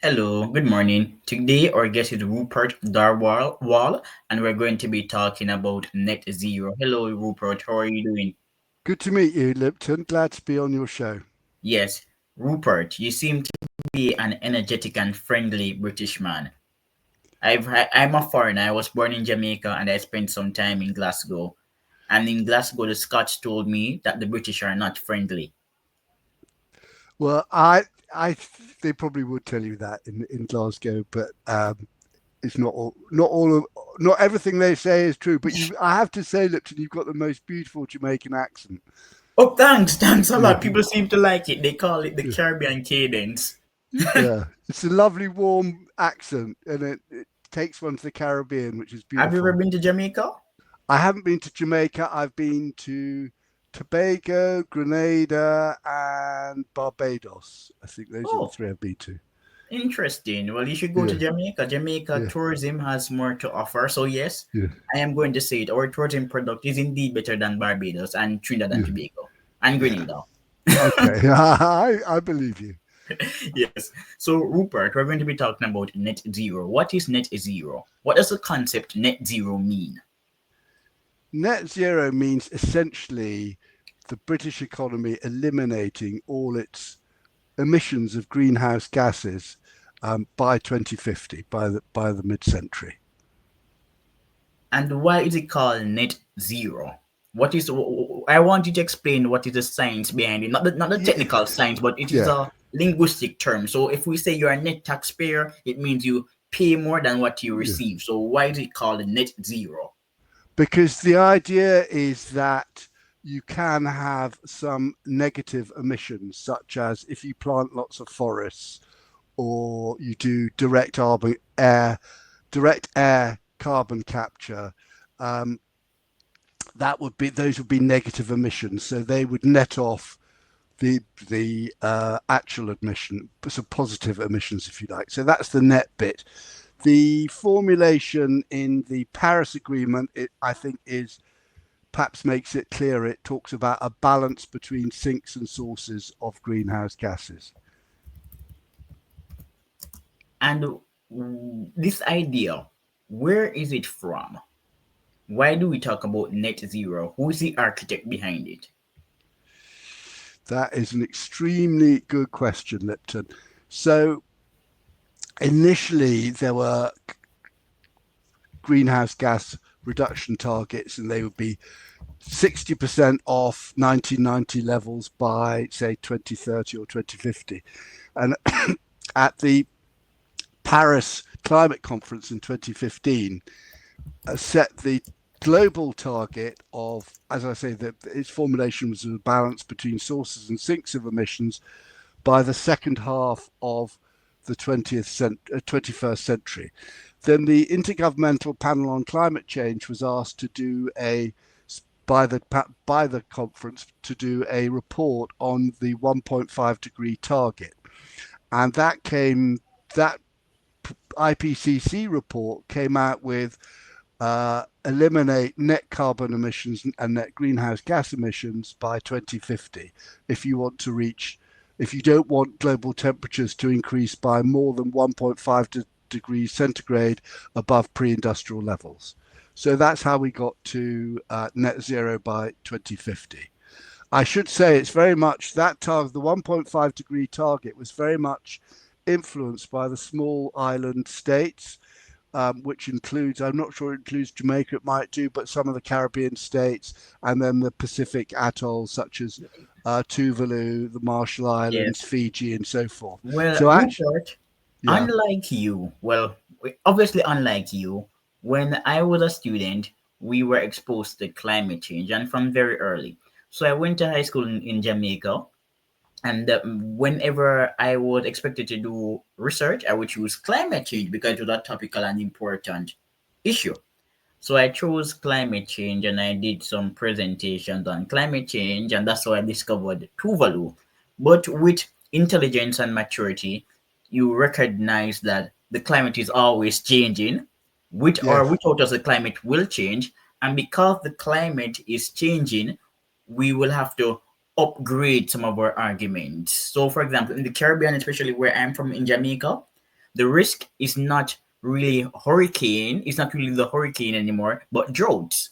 Hello, good morning. Today our guest is Rupert Darwall, and we're going to be talking about net zero. Hello, Rupert. How are you doing? Good to meet you, Lipton. Glad to be on your show. Yes, Rupert, you seem to be an energetic and friendly British man. I'm a foreigner. I was born in Jamaica and I spent some time in Glasgow. And in Glasgow, the Scots told me that the British are not friendly. Well, I, they probably would tell you that in Glasgow, but it's not everything they say is true. But I have to say, Lipton, you've got the most beautiful Jamaican accent. Oh, thanks a Yeah, lot. People seem to like it. They call it the yeah, Caribbean cadence. yeah. It's a lovely, warm accent, and it takes one to the Caribbean, which is Have you ever beautiful. been to Jamaica? I haven't been to Jamaica. I've been to Tobago, Grenada, and Barbados. I think those are the Oh, three I've been to. interesting. Well, you should go to Yeah, Jamaica. Jamaica yeah, tourism has more to offer. So yes, yeah, I am going to say it. Our tourism product is indeed better than Barbados and Trinidad and yeah, Tobago and yeah. Grenada. Okay, I believe you. Yes. So Rupert, we're going to be talking about net zero. What is net zero? What does the concept net zero mean? Net zero means essentially the British economy eliminating all its emissions of greenhouse gases by 2050, by the mid-century. And why is it called net zero? What is I want you to explain what is the science behind it. Not the Yeah, technical science, but it is yeah, a linguistic term. So if we say you're a net taxpayer, it means you pay more than what you yeah. receive. So why is it called net zero? Because the idea is that you can have some negative emissions, such as if you plant lots of forests or you do direct air carbon capture. Um, that would be those would be negative emissions, so they would net off the actual emission, so positive emissions, if you like. So that's the net bit. The formulation in the Paris Agreement, I think, is perhaps makes it clear. It talks about a balance between sinks and sources of greenhouse gases. And this idea, where is it from? Why do we talk about net zero? Who is the architect behind it? That is an extremely good question, Lipton. So initially, there were greenhouse gas reduction targets, and they would be 60% off 1990 levels by, say, 2030 or 2050. And at the Paris Climate Conference in 2015, set the global target of, as I say, that its formulation was a balance between sources and sinks of emissions by the second half of the 21st century. Then the Intergovernmental Panel on Climate Change was asked to do a by the conference to do a report on the 1.5 degree target, and that IPCC report came out with eliminate net carbon emissions and net greenhouse gas emissions by 2050 if you want to reach if you don't want global temperatures to increase by more than 1.5 degrees centigrade above pre-industrial levels. So that's how we got to net zero by 2050. I should say it's very much that target, the 1.5 degree target, was very much influenced by the small island states, which includes, I'm not sure it includes Jamaica, it might do, but some of the Caribbean states, and then the Pacific atolls such as Tuvalu, the Marshall Islands, Yes. Fiji, and so forth. Well, So actually, Rupert, yeah, unlike you, well, obviously unlike you, when I was a student, we were exposed to climate change and from very early. So I went to high school in Jamaica, and whenever I was expected to do research, I would choose climate change because it was a topical and important issue. So I chose climate change and I did some presentations on climate change, and that's how I discovered Tuvalu. But with intelligence and maturity, you recognize that the climate is always changing, with or yes, without us, the climate will change. And because the climate is changing, we will have to upgrade some of our arguments. So, for example, in the Caribbean, especially where I'm from in Jamaica, The risk is not really hurricane, it's not really the hurricane anymore, but droughts.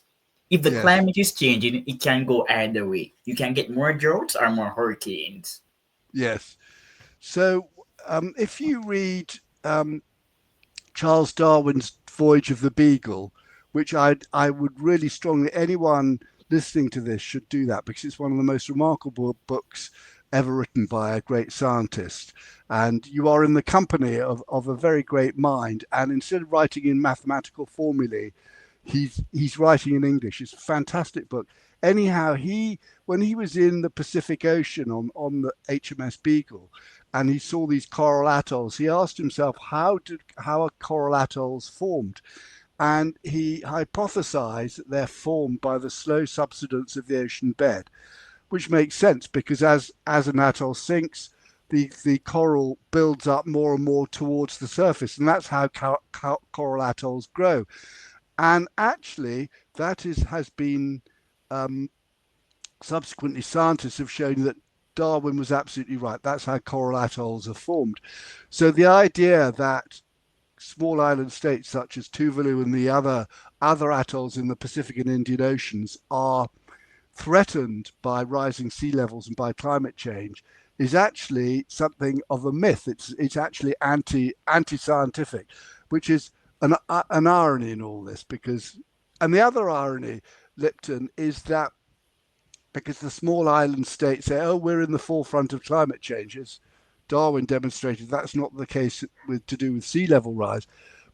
If the Yes, climate is changing, it can go either way. You can get more droughts or more hurricanes. yes. So if you read um, Charles Darwin's Voyage of the Beagle, which I would really strongly, anyone listening to this should do that, because it's one of the most remarkable books ever written by a great scientist. And you are in the company of a very great mind. And instead of writing in mathematical formulae, he's writing in English. It's a fantastic book. Anyhow, he when he was in the Pacific Ocean on the HMS Beagle, and he saw these coral atolls, he asked himself how are coral atolls formed, and he hypothesized that they're formed by the slow subsidence of the ocean bed, which makes sense because as an atoll sinks, the coral builds up more and more towards the surface, and that's how coral atolls grow. And actually, has been um, subsequently scientists have shown that Darwin was absolutely right. That's how coral atolls are formed. So the idea that small island states such as Tuvalu and the other atolls in the Pacific and Indian Oceans are threatened by rising sea levels and by climate change is actually something of a myth. It's actually anti scientific, which is an irony in all this. Because, and the other irony, Lipton, is that because the small island states say, "Oh, we're in the forefront of climate changes." Darwin demonstrated that's not the case with to do with sea level rise,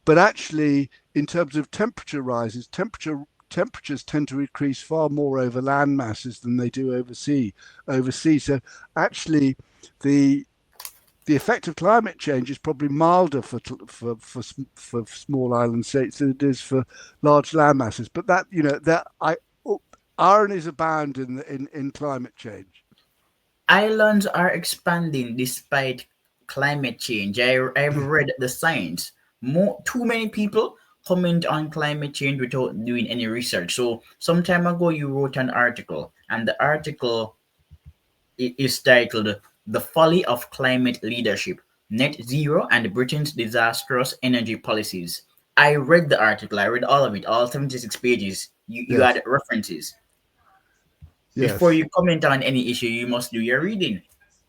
but actually, in terms of temperature rises, temperatures tend to increase far more over land masses than they do over sea. So actually, the the effect of climate change is probably milder for small island states than it is for large land masses. But that that I ironies abound in climate change. Islands are expanding despite climate change. I've read the science. Too many people comment on climate change without doing any research. So some time ago you wrote an article, and the article is titled "The Folly of Climate Leadership: Net Zero and Britain's Disastrous Energy Policies." I read the article. I read all of it, all 76 pages. You Yes, had references. Before yes, you comment on any issue, you must do your reading.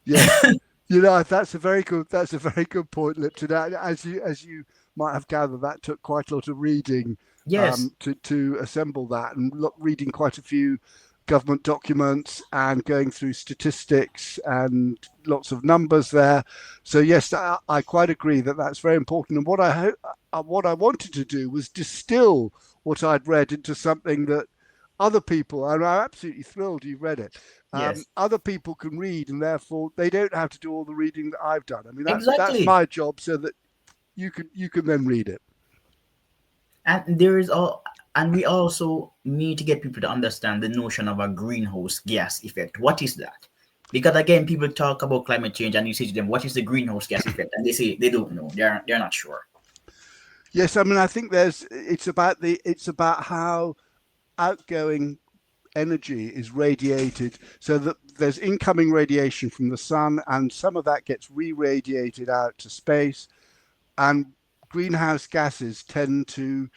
yes. That's a very good point, Lipton. As you might have gathered, that took quite a lot of reading Yes, to assemble that, and reading quite a few government documents and going through statistics and lots of numbers there. So yes, I quite agree that that's very important. And what I wanted to do was distill what I'd read into something that other people, and I'm absolutely thrilled you've read it. yes, Other people can read, and therefore they don't have to do all the reading that I've done. I mean, that's exactly. my job, so that you can then read it. And there is all, and we also need to get people to understand the notion of a greenhouse gas effect. What is that? Because again, people talk about climate change, and you say to them, "What is the greenhouse gas effect?" And they say they don't know. They're not sure. Yes, I mean, I think it's about how outgoing energy is radiated, so that there's incoming radiation from the sun, and some of that gets re-radiated out to space, and greenhouse gases tend to,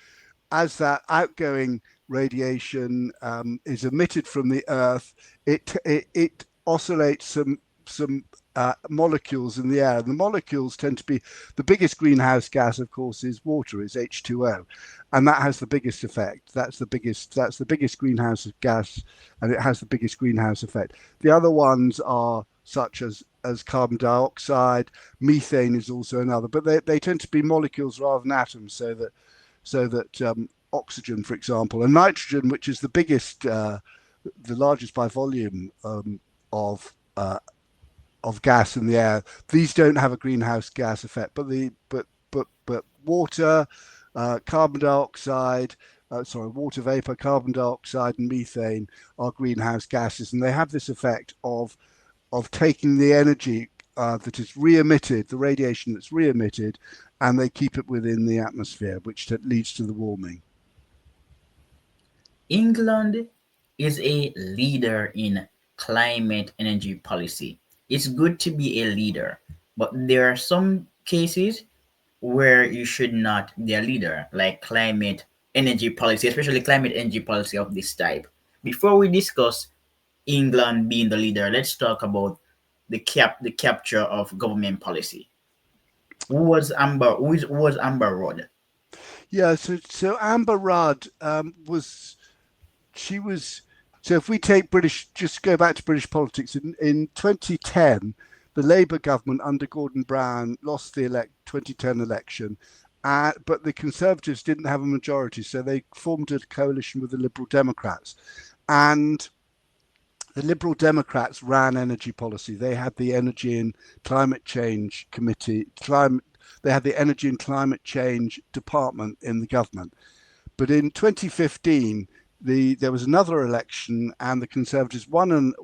as that outgoing radiation is emitted from the Earth, it oscillates some molecules in the air. And the molecules tend to be, the biggest greenhouse gas, of course, is water, is H2O, and that has the biggest effect. That's the biggest greenhouse gas, and it has the biggest greenhouse effect. The other ones are such as carbon dioxide, methane is also another, but they tend to be molecules rather than atoms, so that oxygen, for example, and nitrogen, which is the largest by volume of gas in the air, these don't have a greenhouse gas effect. But water, carbon dioxide, water vapor, carbon dioxide, and methane are greenhouse gases, and they have this effect of taking the energy that is re-emitted, the radiation that's re-emitted, and they keep it within the atmosphere, which leads to the warming. England is a leader in climate energy policy. It's good to be a leader, but there are some cases where you should not be a leader, like climate energy policy, especially climate energy policy of this type. Before we discuss England being the leader, let's talk about the capture of government policy. Who was Amber Rudd? Yeah, so Amber Rudd was she was so if we take British, just go back to British politics in 2010, the Labour government under Gordon Brown lost the 2010 election, but the Conservatives didn't have a majority, so they formed a coalition with the Liberal Democrats, and the Liberal Democrats ran energy policy. They had the Energy and Climate Change Committee, they had the Energy and Climate Change Department in the government. But in 2015, there was another election, and the Conservatives won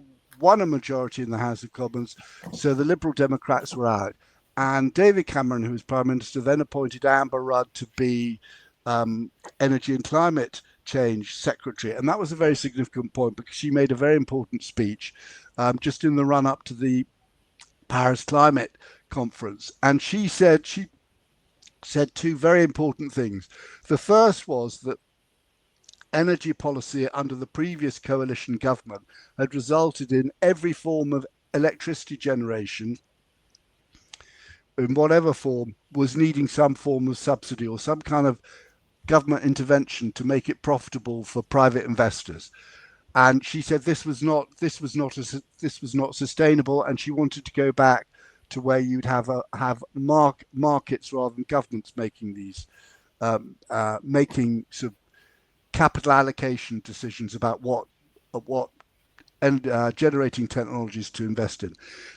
a majority in the House of Commons, so the Liberal Democrats were out. And David Cameron, who was Prime Minister, then appointed Amber Rudd to be Energy and Climate Change Secretary. And that was a very significant point because she made a very important speech just in the run up to the Paris Climate Conference. And she said two very important things. The first was that energy policy under the previous coalition government had resulted in every form of electricity generation, in whatever form, was needing some form of subsidy or some kind of government intervention to make it profitable for private investors. And she said this was not sustainable, and she wanted to go back to where you'd have markets rather than governments making these making sort of capital allocation decisions about what and generating technologies to invest in.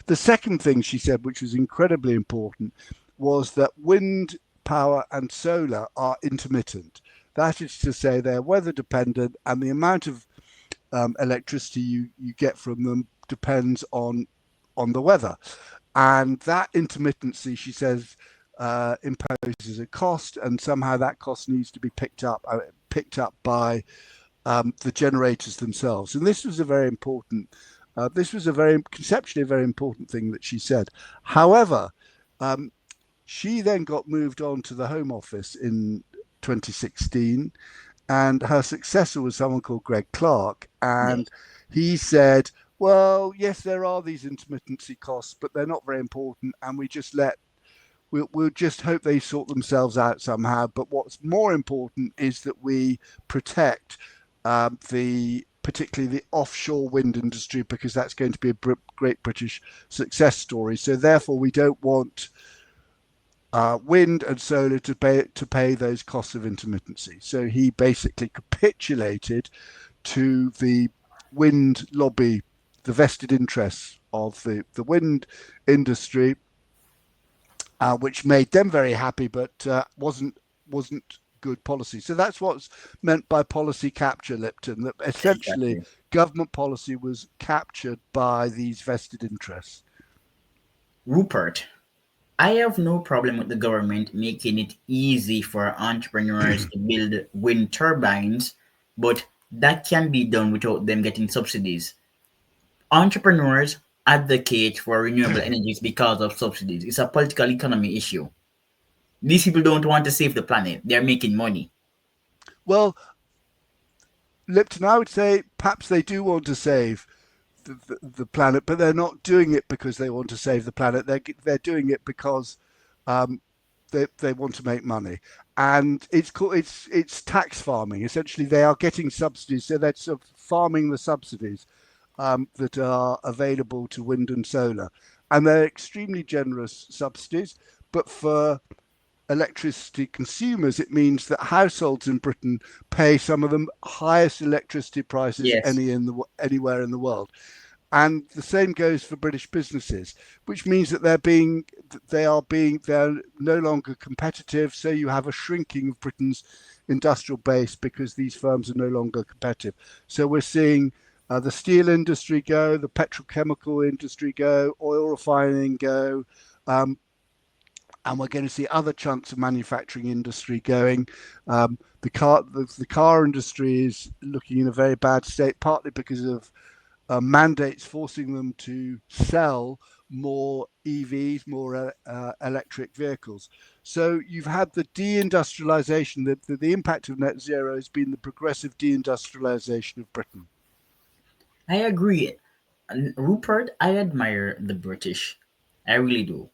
The second thing she said, which was incredibly important, was that wind power and solar are intermittent. That is to say, they're weather dependent, and the amount of electricity you get from them depends on the weather. And that intermittency, she says, imposes a cost, and somehow that cost needs to be picked up by the generators themselves. And this was a very conceptually a very important thing that she said. However, she then got moved on to the Home Office in 2016, and her successor was someone called Greg Clark, Yes, and he said, well, yes, there are these intermittency costs, but they're not very important, and we'll just hope they sort themselves out somehow. But what's more important is that we protect the particularly the offshore wind industry, because that's going to be a great British success story. So therefore, we don't want wind and solar to pay those costs of intermittency. So he basically capitulated to the wind lobby, the vested interests of the wind industry, which made them very happy, but wasn't good policy. So that's what's meant by policy capture, Lipton. That essentially exactly. government policy was captured by these vested interess. Rupert, I have no problem with the government making it easy for entrepreneurs to build wind turbines, but that can be done without them getting subsidies. Entrepreneurs advocate for renewable energies because of subsidies. It's a political economy issue. These people don't want to save the planet, they're making money. Well, Lipton, I would say perhaps they do want to save the planet, but they're not doing it because they want to save the planet. They're doing it because um, they want to make money, and it's tax farming. Essentially, they are getting subsidies, so they're sort of farming the subsidies that are available to wind and solar, and they're extremely generous subsidies. But for electricity consumers, it means that households in Britain pay some of the highest electricity prices Yes, anywhere in the world. And the same goes for British businesses, which means that they're no longer competitive. So you have a shrinking of Britain's industrial base because these firms are no longer competitive. So we're seeing the steel industry go, the petrochemical industry go, oil refining go, um, and we're going to see other chunks of manufacturing industry going. The car industry is looking in a very bad state, partly because of mandates forcing them to sell more EVs, more electric vehicles. So you've had the deindustrialization. The impact of net zero has been the progressive deindustrialization of Britain. I agree. And Rupert, I admire the British. I really do.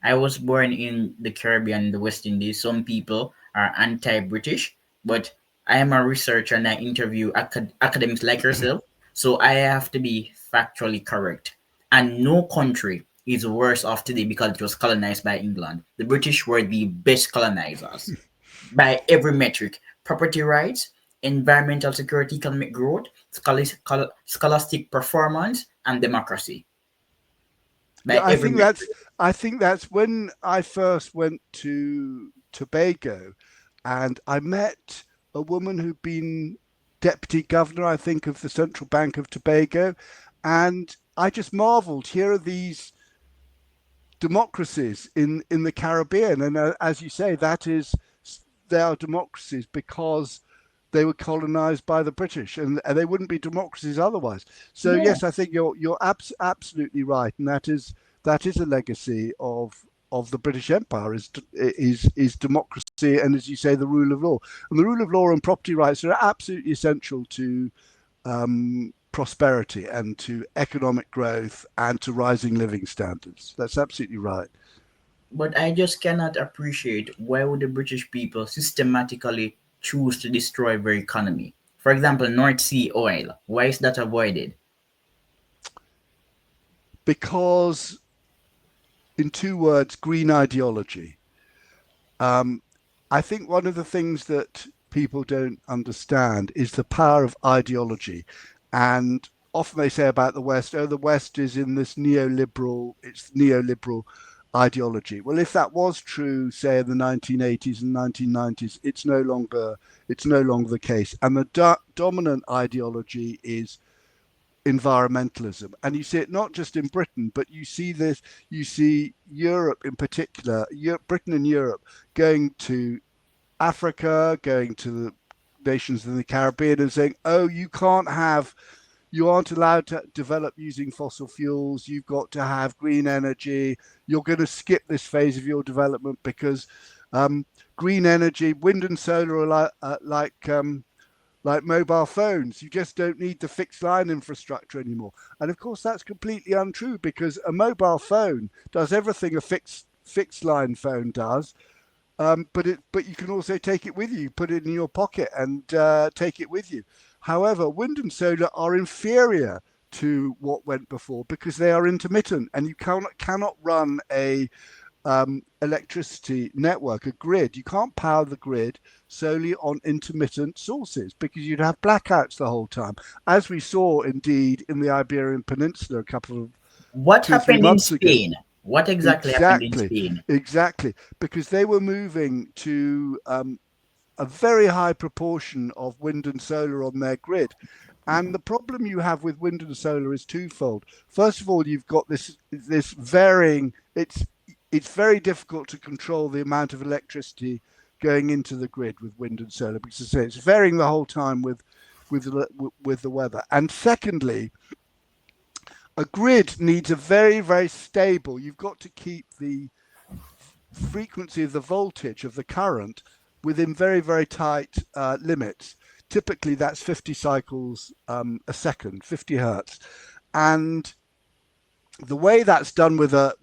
I was born in the Caribbean, the West Indies. Some people are anti-British, but I am a researcher and I interview academics like yourself, so I have to be factually correct. And no country is worse off today because it was colonized by England. The British were the best colonizers by every metric: property rights, environmental security, economic growth, scholastic performance, and democracy. Yeah, By every metric. I think that's when I first went to Tobago, and I met a woman who'd been deputy governor, I think, of the Central Bank of Tobago, and I just marvelled. Here are these democracies in the Caribbean, and as you say, that is they are democracies because they were colonized by the British, and they wouldn't be democracies otherwise. So Yeah. yes, I think you're absolutely right, and that is a legacy of the British Empire is democracy, and as you say, the rule of law, and the rule of law and property rights are absolutely essential to prosperity and to economic growth and to rising living standards. That's absolutely right. But I just cannot appreciate why would the British people systematically choose to destroy their economy. For example, North Sea oil. Why is that avoided? Because, in two words, green ideology. Um, I think one of the things that people don't understand is the power of ideology. And often they say about the West, oh, the West is in this it's neoliberal ideology. Well, if that was true, say in the 1980s and 1990s, it's no longer the case. And the dominant ideology is environmentalism. And you see it not just in Britain, but you see Europe in particular, Britain and Europe going to Africa, going to the nations in the Caribbean and saying, oh, you aren't allowed to develop using fossil fuels. You've got to have green energy. You're going to skip this phase of your development because um, green energy, wind and solar are like mobile phones. You just don't need the fixed line infrastructure anymore. And of course, that's completely untrue because a mobile phone does everything a fixed line phone does. But you can also take it with you, put it in your pocket, and take it with you. However, wind and solar are inferior to what went before because they are intermittent, and you cannot run a electricity network, a grid. You can't power the grid solely on intermittent sources because you'd have blackouts the whole time, as we saw indeed in the Iberian Peninsula a couple of What 2 or 3 happened in months ago. Spain? What exactly happened in Exactly, Spain? exactly, because they were moving to a very high proportion of wind and solar on their grid. And the problem you have with wind and solar is twofold. First of all, you've got this varying. It's very difficult to control the amount of electricity going into the grid with wind and solar because as I say, it's varying the whole time with the weather. And secondly, a grid needs a very stable. You've got to keep the frequency of the voltage of the current within very tight limits. Typically, that's 50 cycles a second, 50 hertz, and the way that's done with a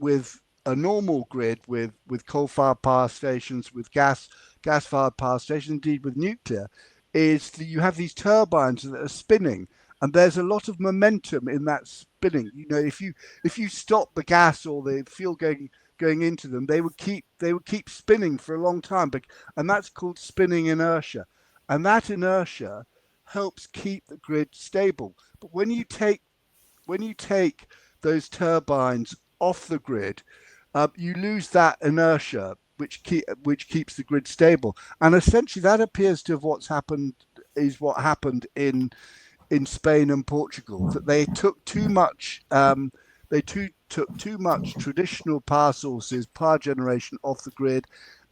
normal grid with coal-fired power stations, with gas-fired power stations, indeed with nuclear, is that you have these turbines that are spinning, and there's a lot of momentum in that spinning. You know, if you stop the gas or the fuel going into them, they would keep spinning for a long time, and that's called spinning inertia, and that inertia helps keep the grid stable. But when you take those turbines off the grid, you lose that inertia, which keeps the grid stable. And essentially, that appears to have what happened in Spain and Portugal. That they took too much. Took too much traditional power sources, power generation off the grid,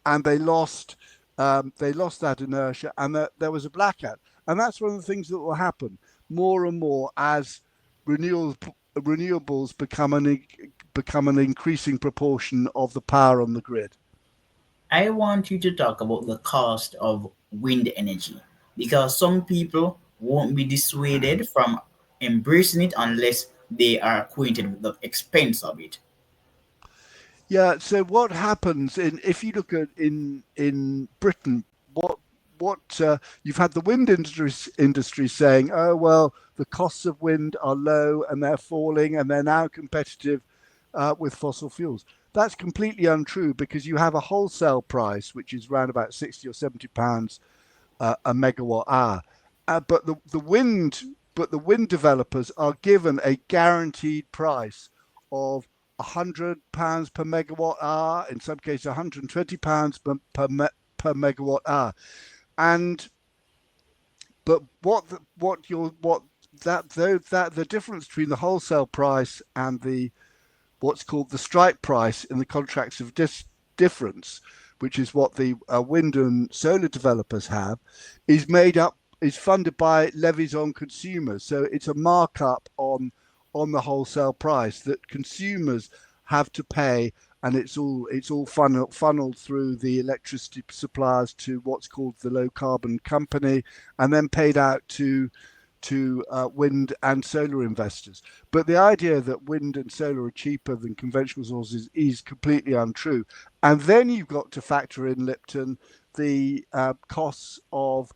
and they lost that inertia, and there was a blackout. And that's one of the things that will happen more and more as renewables become an increasing proportion of the power on the grid. I want you to talk about the cost of wind energy because some people won't be dissuaded from embracing it unless they are acquainted with the expense of it. Yeah. So what happens in if you look at in Britain, what you've had the wind industry saying, oh well, the costs of wind are low and they're falling and they're now competitive with fossil fuels. That's completely untrue because you have a wholesale price which is around about 60 or 70 pounds a megawatt hour. But the wind developers are given a guaranteed price of £100 per megawatt hour, in some cases £120 per megawatt hour. And but what that though that the difference between the wholesale price and the what's called the strike price in the contracts of difference, which is what the wind and solar developers have, is made up is funded by levies on consumers. So it's a markup on the wholesale price that consumers have to pay, and it's all funneled through the electricity suppliers to what's called the low carbon company, and then paid out to wind and solar investors. But the idea that wind and solar are cheaper than conventional sources is completely untrue. And then you've got to factor in, Lipton, the costs of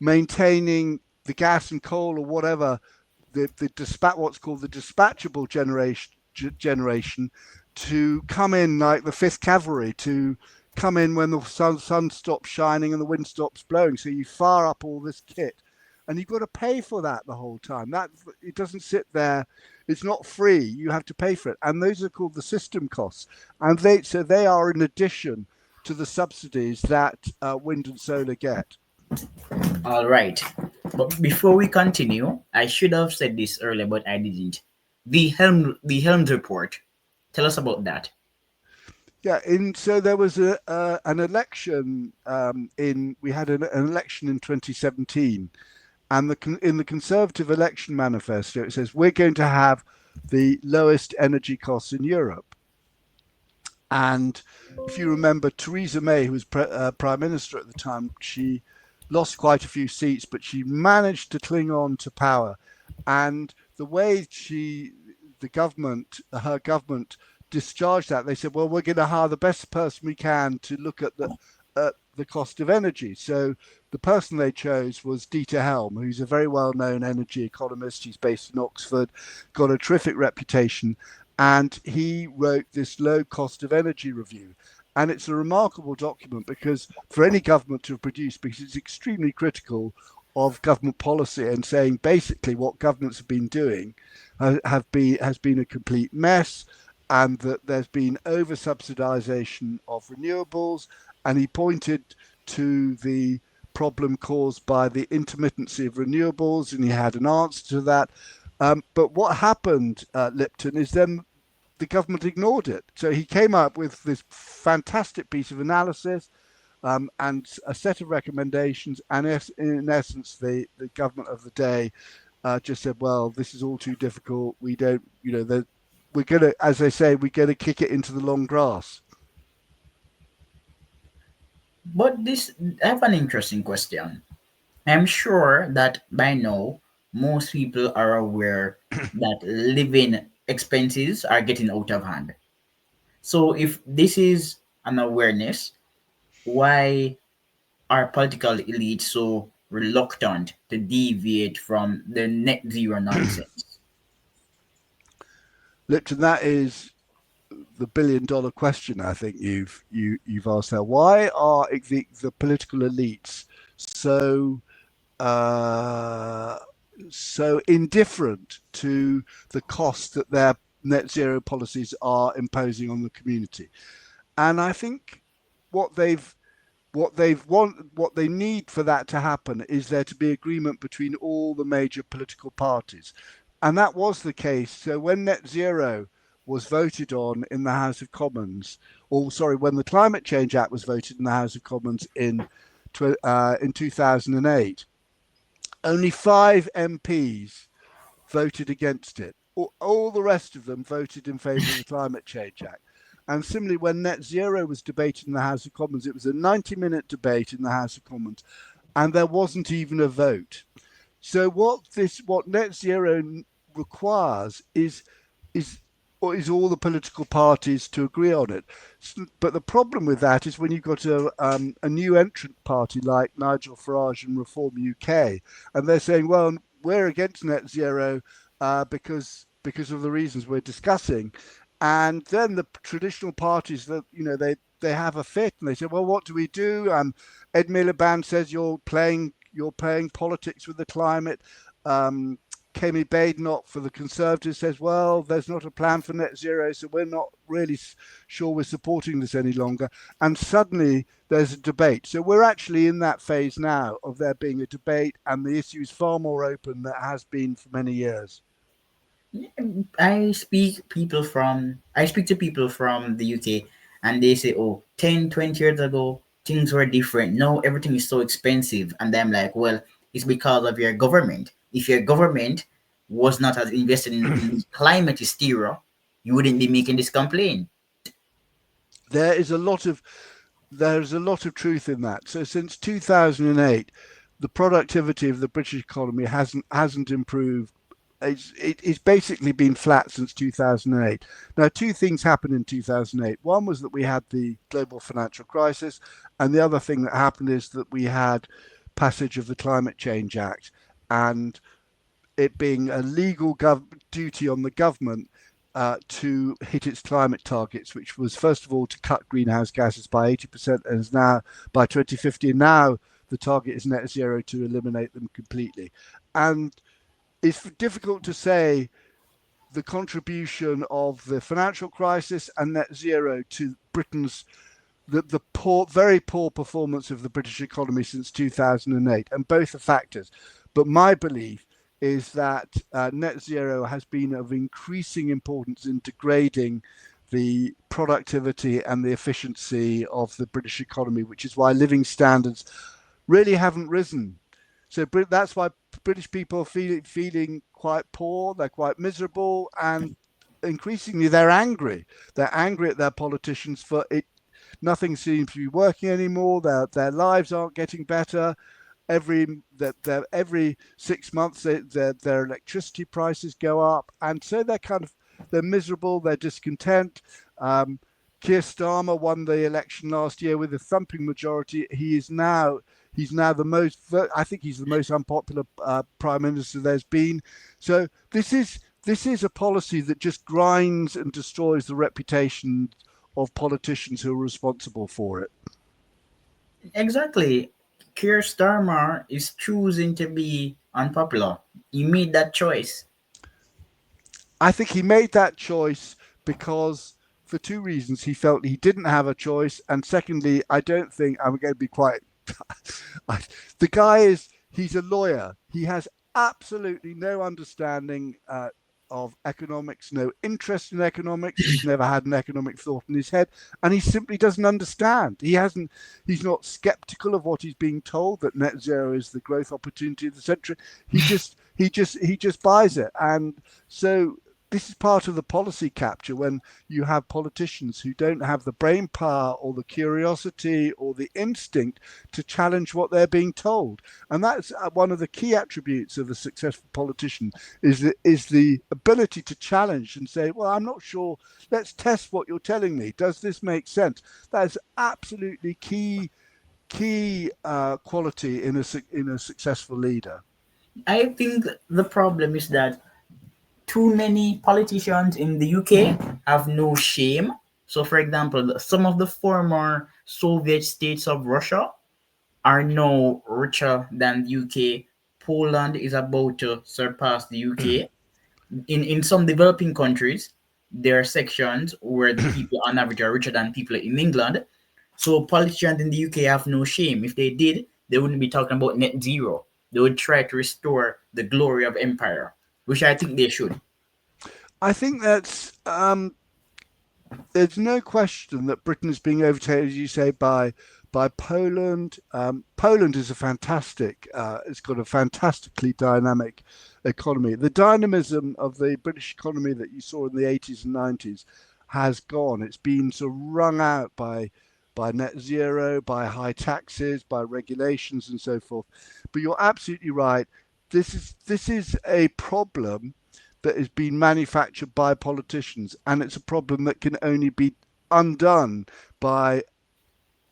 maintaining the gas and coal or whatever, the what's called the dispatchable generation to come in like the Fifth Cavalry to come in when the sun stops shining and the wind stops blowing. So you fire up all this kit and you've got to pay for that the whole time. That it doesn't sit there; it's not free. You have to pay for it, and those are called the system costs, and they are in addition to the subsidies that wind and solar get. All right. But before we continue, I should have said this earlier, but I didn't. The Helms report. Tell us about that. Yeah, so there was an election in we had an election in 2017, and in the Conservative election manifesto it says we're going to have the lowest energy costs in Europe. And if you remember, Theresa May, who was prime minister at the time, she lost quite a few seats, but she managed to cling on to power. And the way her government discharged that, they said, well, we're going to hire the best person we can to look at the cost of energy. So the person they chose was Dieter Helm, who's a very well-known energy economist. He's based in Oxford, got a terrific reputation, and he wrote this low cost of energy review. And it's a remarkable document because for any government to have produced, because it's extremely critical of government policy and saying basically what governments have been doing has been a complete mess, and that there's been over subsidization of renewables. And he pointed to the problem caused by the intermittency of renewables, and he had an answer to that. But what happened, Lipton, is then the government ignored it. So he came up with this fantastic piece of analysis and a set of recommendations. And in essence, the government of the day just said, well, this is all too difficult. We don't, we're going to, as they say, we're going to kick it into the long grass. But this, I have an interesting question. I'm sure that by now most people are aware that living expenses are getting out of hand. So if this is an awareness, why are political elites so reluctant to deviate from the net zero nonsense? Lipton, that is the $1 billion question. I think you've asked there. Why are the political elites so uh, so indifferent to the cost that their net zero policies are imposing on the community? And I think what they've what they need for that to happen is there to be agreement between all the major political parties, and that was the case. So when net zero was voted on in the House of Commons, or sorry, when the Climate Change Act was voted in the House of Commons in 2008, only 5 MPs voted against it. all the rest of them voted in favour of the Climate Change Act. And similarly, when net zero was debated in the House of Commons, it was a 90-minute debate in the House of Commons, and there wasn't even a vote. So what net zero requires is is all the political parties to agree on it. But the problem with that is when you've got a new entrant party like Nigel Farage and Reform UK, and they're saying, well, we're against net zero because of the reasons we're discussing, and then the traditional parties that they have a fit and they say, well, what do we do? Ed Miliband says you're playing politics with the climate. Kemi Badenoch for the Conservatives says, well, there's not a plan for net zero, so we're not really sure we're supporting this any longer. And suddenly there's a debate. So we're actually in that phase now of there being a debate, and the issue is far more open than it has been for many years. I speak to people from the UK, and they say, oh, 10, 20 years ago things were different. Now everything is so expensive. And I'm like, well, it's because of your government. If your government was not as invested in climate hysteria, you wouldn't be making this complaint. There is a lot of there's a lot of truth in that. So since 2008, the productivity of the British economy hasn't improved. It's basically been flat since 2008. Now, two things happened in 2008. One was that we had the global financial crisis, and the other thing that happened is that we had passage of the Climate Change Act, and it being a legal duty on the government to hit its climate targets, which was first of all to cut greenhouse gases by 80%, and is now by 2050. And now the target is net zero to eliminate them completely. And it's difficult to say the contribution of the financial crisis and net zero to Britain's the very poor performance of the British economy since 2008, and both are factors. But my belief is that net zero has been of increasing importance in degrading the productivity and the efficiency of the British economy, which is why living standards really haven't risen. So that's why British people are feeling quite poor, they're quite miserable, and increasingly they're angry. They're angry at their politicians for it. Nothing seems to be working anymore. Their lives aren't getting better. Every 6 months their electricity prices go up, and so they're miserable. They're discontent. Keir Starmer won the election last year with a thumping majority. He's now the most. I think he's the most unpopular prime minister there's been. So this is a policy that just grinds and destroys the reputation of politicians who are responsible for it. Exactly. Keir Starmer is choosing to be unpopular. He made that choice. I think he made that choice because for two reasons. He felt he didn't have a choice, and secondly, I don't think I'm going to be quite. The guy he's a lawyer. He has absolutely no understanding of economics, no interest in economics. He's never had an economic thought in his head, and he simply doesn't understand. He's not skeptical of what he's being told, that net zero is the growth opportunity of the century. He just buys it. And so this is part of the policy capture, when you have politicians who don't have the brain power or the curiosity or the instinct to challenge what they're being told. And that's one of the key attributes of a successful politician, is the ability to challenge and say, well, I'm not sure, let's test what you're telling me. Does this make sense? That is absolutely key quality in a successful leader. I think the problem is that too many politicians in the UK have no shame. So, for example, some of the former Soviet states of Russia are now richer than the UK. Poland is about to surpass the UK. In some developing countries, there are sections where the people on average are richer than people in England. So politicians in the UK have no shame. If they did, they wouldn't be talking about net zero. They would try to restore the glory of empire, which I think they should. I think there's no question that Britain is being overtaken, as you say, by by Poland. Poland is a fantastic, it's got a fantastically dynamic economy. The dynamism of the British economy that you saw in the 80s and 90s has gone. It's been sort of wrung out by net zero, by high taxes, by regulations, and so forth. But you're absolutely right. This is a problem that is being manufactured by politicians, and it's a problem that can only be undone by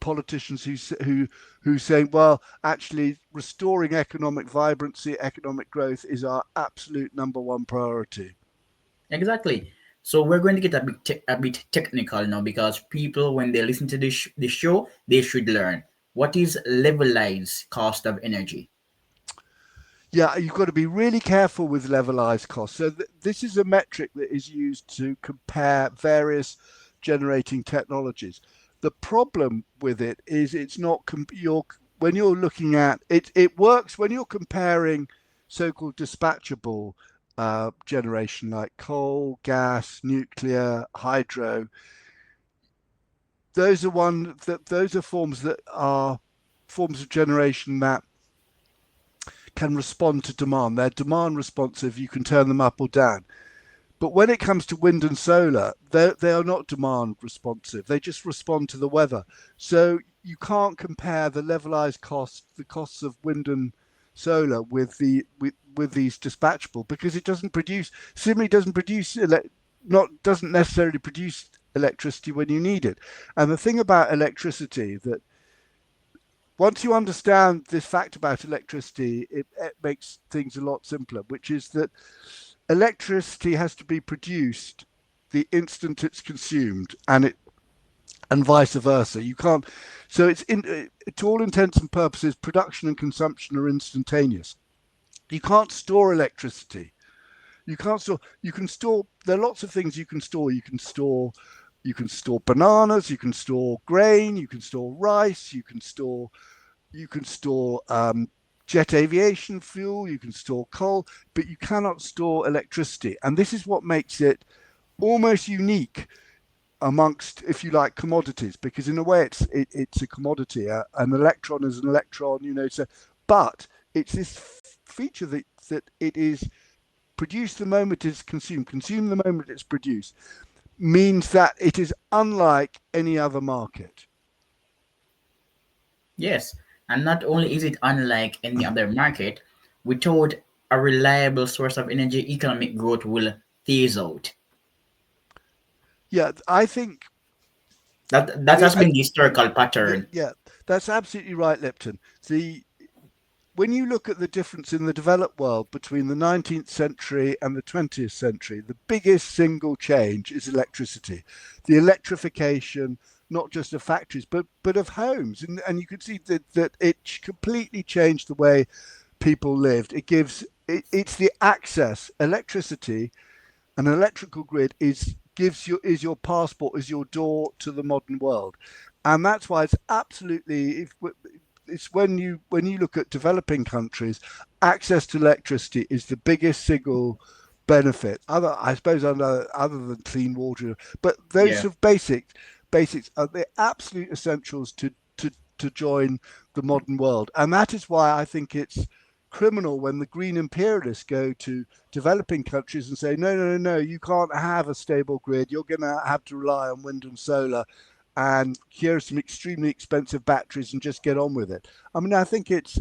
politicians who saying, well, actually, restoring economic vibrancy, economic growth is our absolute number one priority. Exactly. So we're going to get a bit technical now because people, when they listen to this show, they should learn what is levelized cost of energy. Yeah, you've got to be really careful with levelized costs. So this is a metric that is used to compare various generating technologies. The problem with it is it's not when you're looking at it. It works when you're comparing so-called dispatchable generation like coal, gas, nuclear, hydro. Those are forms of generation that can respond to demand. They're demand responsive. You can turn them up or down. But when it comes to wind and solar, they are not demand responsive. They just respond to the weather. So you can't compare the levelized cost, the costs of wind and solar with these dispatchable because it doesn't produce simply doesn't produce not doesn't necessarily produce electricity when you need it. And the thing about electricity that once you understand this fact about electricity, it makes things a lot simpler, which is that electricity has to be produced the instant it's consumed, and vice versa. You can't. So to all intents and purposes, production and consumption are instantaneous. You can't store electricity. You can't store. You can store. There are lots of things you can store. You can store. You can store bananas. You can store grain. You can store rice. You can store jet aviation fuel, you can store coal, but you cannot store electricity. And this is what makes it almost unique amongst, if you like, commodities, because in a way it's a commodity. An electron is an electron, so, but it's this feature that it is produced the moment it's consumed the moment it's produced, means that it is unlike any other market. Yes, and not only is it unlike any other market, without a reliable source of energy, economic growth will phase out. Yeah, I think That the has been the historical yeah, pattern. yeah, that's absolutely right, Lipton. The When you look at the difference in the developed world between the 19th century and the 20th century, the biggest single change is electricity. The electrification, not just of factories, but of homes. And you can see that it completely changed the way people lived. It's the access, electricity, an electrical grid is your passport, is your door to the modern world, and that's why it's absolutely it's when you look at developing countries, access to electricity is the biggest single benefit. I suppose other than clean water, but those Yeah. sort of basics are the absolute essentials to join the modern world, and that is why I think it's criminal when the green imperialists go to developing countries and say, no, no, no, no, you can't have a stable grid. You're going to have to rely on wind and solar. And here are some extremely expensive batteries, and just get on with it. I mean, I think it's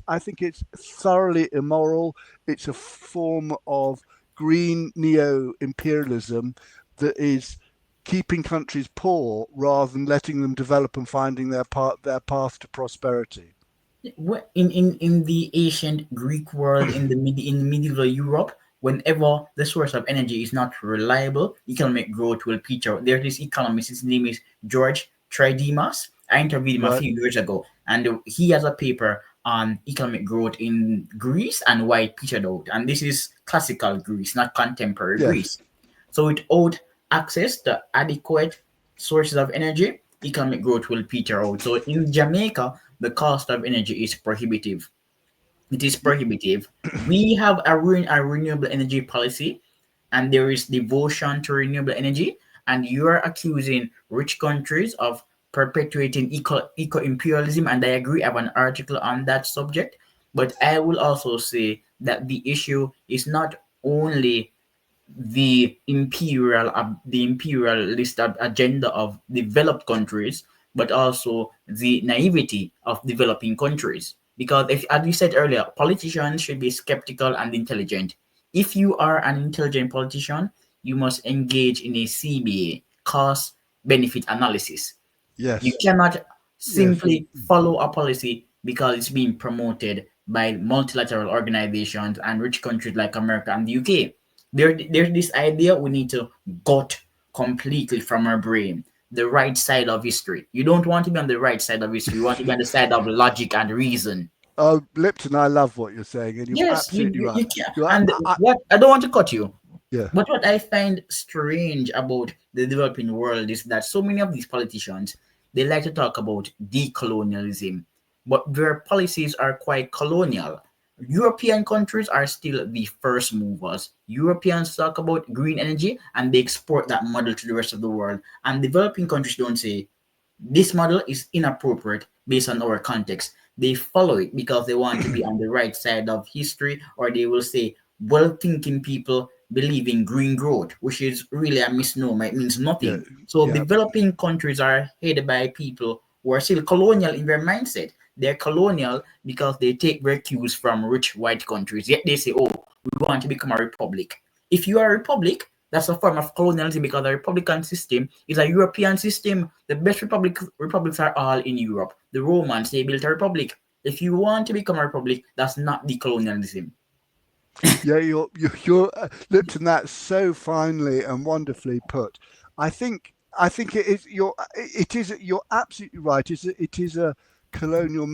thoroughly immoral. It's a form of green neo-imperialism that is keeping countries poor rather than letting them develop and finding their path to prosperity. In the ancient Greek world, in medieval Europe, whenever the source of energy is not reliable, economic growth will peter out. There's this economist, his name is George Tridemas. I interviewed him a Right? few years ago, and he has a paper on economic growth in Greece and why it petered out. And this is classical Greece, not contemporary Yes. Greece. So without access to adequate sources of energy, economic growth will peter out. So in Jamaica, the cost of energy is prohibitive. It is prohibitive. We have a renewable energy policy, and there is devotion to renewable energy, and you are accusing rich countries of perpetuating eco imperialism, and I agree. I have an article on that subject. But I will also say that the issue is not only the imperialist agenda of developed countries, but also the naivety of developing countries. Because, if, as we said earlier, politicians should be skeptical and intelligent. If you are an intelligent politician, you must engage in a CBA, cost benefit analysis. You Yes, cannot yes, simply follow a policy because it's being promoted by multilateral organizations and rich countries like America and the UK. There's this idea we need to gut completely from our brain the right side of history. You don't want to be on the right side of history. You want to be on the side of logic and reason. oh, Lipton, I love what you're saying, and you're Yes, absolutely right. you can. You're, And what I don't want to cut you, yeah, but what I find strange about the developing world is that so many of these politicians, they like to talk about decolonialism, but their policies are quite colonial. European countries are still the first movers. Europeans talk about green energy and they export that model to the rest of the world. And developing countries don't say, this model is inappropriate based on our context. They follow it because they want to be on the right side of history, or they will say, well thinking people believe in green growth, which is really a misnomer. It means yeah, nothing. So, yeah, developing countries are headed by people who are still colonial in their mindset. They're colonial because they take their cues from rich white countries. Yet they say, oh, we want to become a republic. If you are a republic, that's a form of colonialism because the Republican system is a European system. The best republics are all in Europe. The Romans, they built a republic. If you want to become a republic, that's not decolonialism. yeah. You're Lipton. That's so finely and wonderfully put. I think it is. It is. You're absolutely right. It is a colonial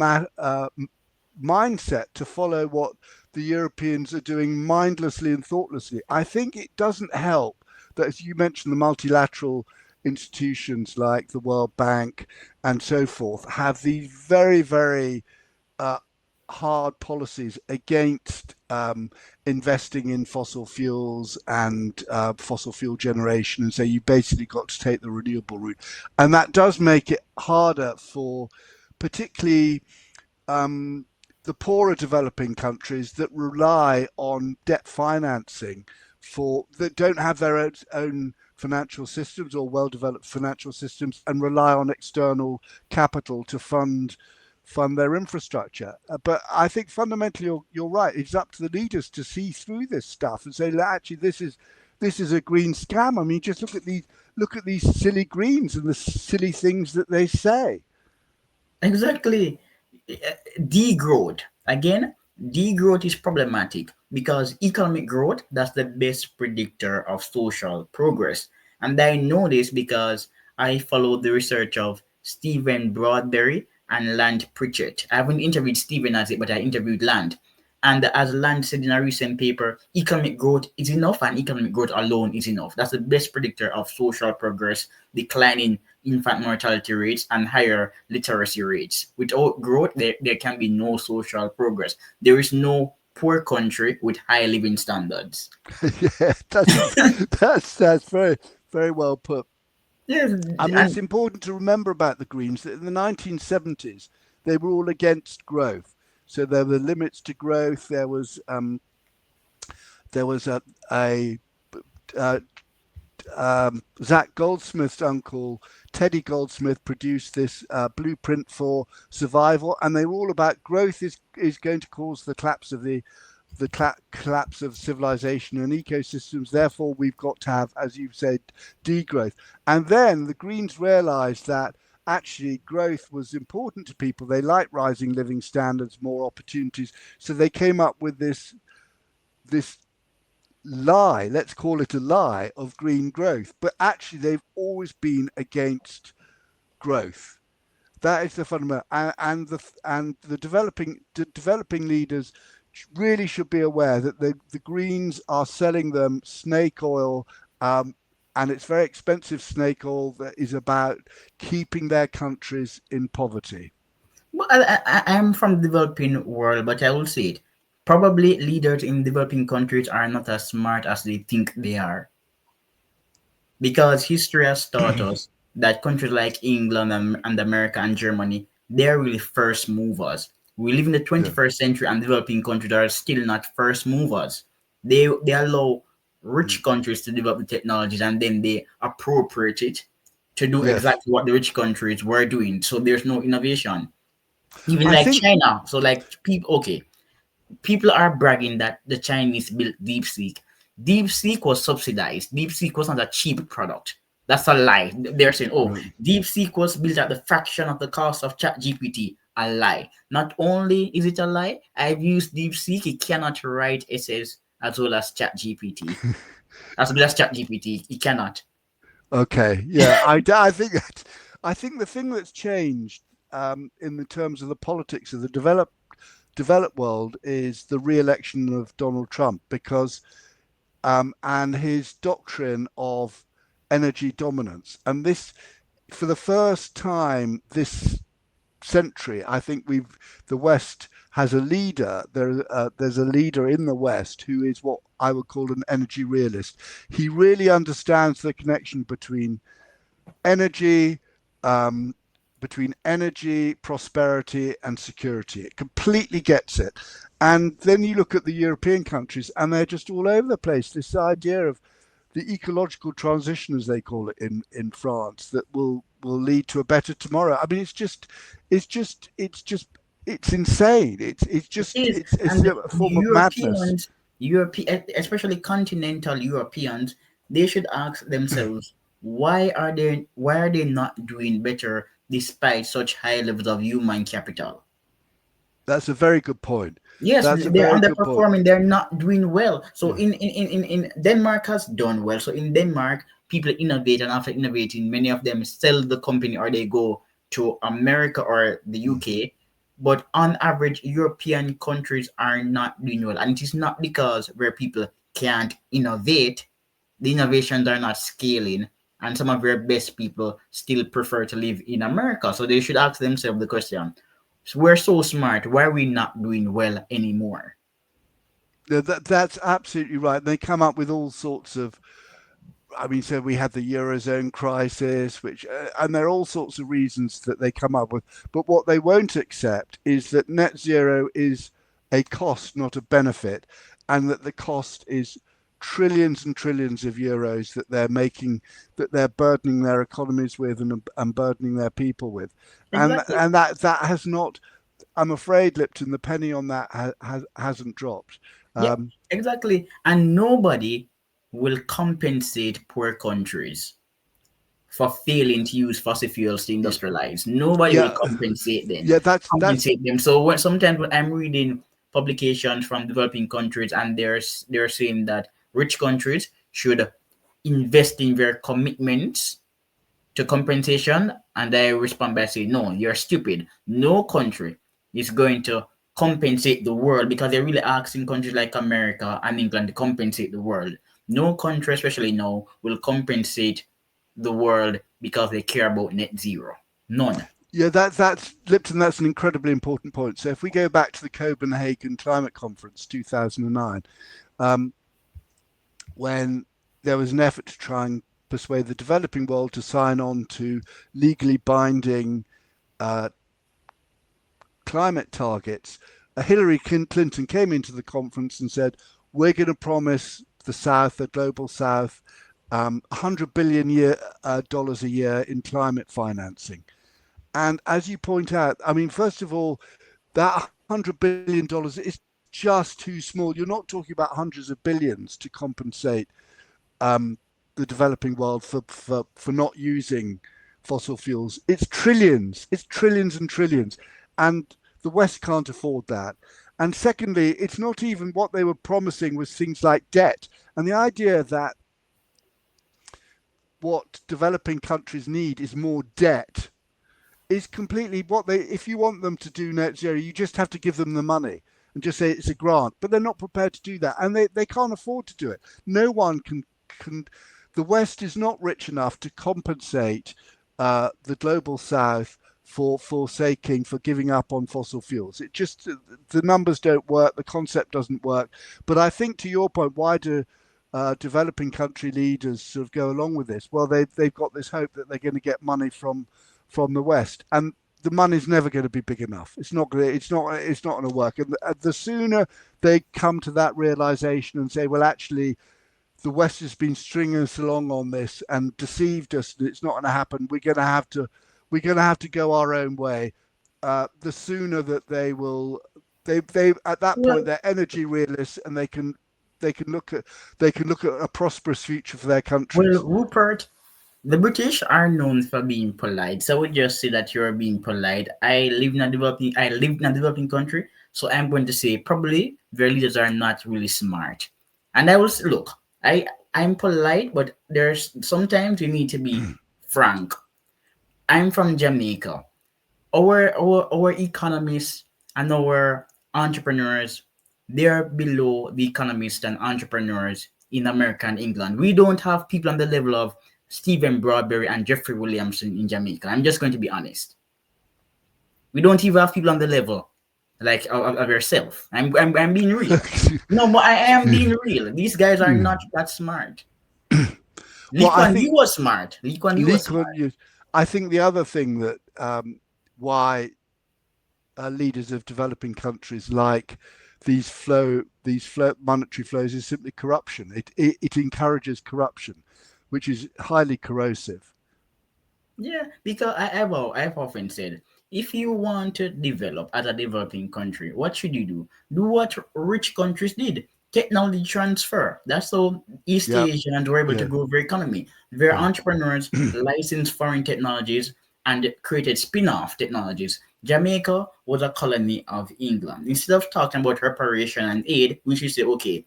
mindset to follow what the Europeans are doing mindlessly and thoughtlessly. I think it doesn't help that, as you mentioned, the multilateral institutions like the World Bank and so forth have these very, very uh, hard policies against investing in fossil fuels and fossil fuel generation, and so you basically got to take the renewable route, and that does make it harder for particularly um, the poorer developing countries that rely on debt financing for that don't have their own financial systems or well developed financial systems and rely on external capital to fund their infrastructure. But I think fundamentally you're right. It's up to the leaders to see through this stuff and say, actually, this is a green scam. I mean, just look at these silly greens and the silly things that they say. Exactly. Degrowth. Again, degrowth is problematic because economic growth, that's the best predictor of social progress. And I know this because I follow the research of Stephen Broadberry and Land Pritchett. I haven't interviewed Stephen as it, but I interviewed Land. And as Land said in a recent paper, economic growth is enough and economic growth alone is enough. That's the best predictor of social progress, declining infant mortality rates, and higher literacy rates. Without growth, there can be no social progress. There is no poor country with high living standards. Yeah, that's very very well put. Yes, I mean, it's and important to remember about the Greens that in the 1970s they were all against growth. So there were limits to growth. There was a uh, Zach Goldsmith's uncle, Teddy Goldsmith, produced this blueprint for survival, and they were all about growth is going to cause the collapse of civilization and ecosystems. Therefore, we've got to have, as you've said, degrowth. And then the Greens realised that actually growth was important to people. They like rising living standards, more opportunities. So they came up with this lie, let's call it a lie, of green growth. But actually, they've always been against growth. That is the fundamental, and the developing leaders really should be aware that the Greens are selling them snake oil, and it's very expensive snake oil that is about keeping their countries in poverty. well, I'm from the developing world, but I will say it. Probably leaders in developing countries are not as smart as they think they are. Because history has taught us that countries like England and America and Germany, they're really first movers. We live in the Yeah. 21st century, and developing countries are still not first movers. They allow rich Mm. countries to develop the technologies, and then they appropriate it to do Yes. exactly what the rich countries were doing. So there's no innovation. Even I like think China. So like people, okay, people are bragging that the Chinese built DeepSeek. DeepSeek was subsidized. DeepSeek was not a cheap product. That's a lie. They're saying, oh, right. DeepSeek was built at the fraction of the cost of ChatGPT. A lie. Not only is it a lie, I've used DeepSeek. It cannot write essays as well as ChatGPT. As well as ChatGPT, it cannot. Okay. Yeah. I think that I think the thing that's changed in the terms of the politics of the developed world is the re-election of Donald Trump because and his doctrine of energy dominance. And this, for the first time this century, I think the West has a leader. There's a leader in the West who is what I would call an energy realist. He really understands the connection energy, um, between energy, prosperity, and security. It completely gets it. And then you look at the European countries, and they're just all over the place. This idea of the ecological transition, as they call it in France, that will lead to a better tomorrow. I mean, it's insane. It is, It's and a the form of madness. Especially continental Europeans, they should ask themselves why are they not doing better despite such high levels of human capital? That's a very good point. Yes, That's a they're very good point. underperforming. They're not doing well. So Yeah. in Denmark has done well. So in Denmark, people innovate, and after innovating, many of them sell the company or they go to America or the Mm. UK. But on average, European countries are not doing well, and it is not because where people can't innovate, the innovations are not scaling, and some of your best people still prefer to live in America. So they should ask themselves the question: so we're so smart. Why are we not doing well anymore? Yeah, that's absolutely right. They come up with all sorts of, I mean, so we had the Eurozone crisis, which, and there are all sorts of reasons that they come up with. But what they won't accept is that net zero is a cost, not a benefit, and that the cost is trillions and trillions of euros that they're making, that they're burdening their economies with and burdening their people with. Exactly. And that has not, I'm afraid, Lipton, the penny on that hasn't dropped. Yeah, Um, exactly. And nobody will compensate poor countries for failing to use fossil fuels to industrialize. Nobody will yeah, compensate them. yeah, that's Compensate them. So sometimes when I'm reading publications from developing countries, and they're saying that rich countries should invest in their commitments to compensation, and I respond by saying, no, you're stupid. No country is going to compensate the world, because they're really asking countries like America and England to compensate the world. No country, especially now, will compensate the world because they care about net zero. None. Yeah, that's Lipton. That's an incredibly important point. So if we go back to the Copenhagen Climate Conference 2009, um, when there was an effort to try and persuade the developing world to sign on to legally binding uh, climate targets, Hillary Clinton came into the conference and said, "We're going to promise the South, the global South, $100 billion dollars a year in climate financing." And as you point out, I mean, first of all, that $100 billion is just too small. You're not talking about hundreds of billions to compensate um, the developing world for not using fossil fuels. It's trillions and trillions. And the West can't afford that. And secondly, it's not even what they were promising was things like debt. And the idea that what developing countries need is more debt is completely what they, if you want them to do net zero, you just have to give them the money and just say it's a grant, but they're not prepared to do that, and they can't afford to do it. No one can The West is not rich enough to compensate the global South for forsaking, for giving up on fossil fuels. It just, the numbers don't work, the concept doesn't work. But I think, to your point, why do developing country leaders sort of go along with this? Well, they've got this hope that they're going to get money from the West, and the money's never going to be big enough. It's not going to work. And the sooner they come to that realization and say, well, actually, the West has been stringing us along on this and deceived us, and it's not going to happen. We're going to have to go our own way. The sooner that they at that point Well, they're energy realists, and they can look at a prosperous future for their countries. Rupert, the British are known for being polite. So I would just say that you're being polite. I live in a developing country, so I'm going to say probably their leaders are not really smart. And I will say, look, I'm polite, but there's sometimes you need to be frank. I'm from Jamaica. Our economists and our entrepreneurs, they're below the economists and entrepreneurs in America and England. We don't have people on the level of Stephen Broadberry and Jeffrey Williamson in Jamaica. I'm just going to be honest. We don't even have people on the level like of yourself. I'm being real. No, but I am being real. These guys are not that smart. Well, Lee I Kuan Yew think was smart. Lee Kuan Yew Lee was Kuan smart. Yew. I think the other thing that why leaders of developing countries like these monetary flows is simply corruption. It encourages corruption, which is highly corrosive. Yeah, because I've often said, if you want to develop as a developing country, what should you do? Do what rich countries did. Technology transfer. That's how East Yeah, Asians were able to yeah, grow their economy. Their yeah, entrepreneurs licensed foreign technologies and created spin-off technologies. Jamaica was a colony of England. Instead of talking about reparation and aid, we should say, okay,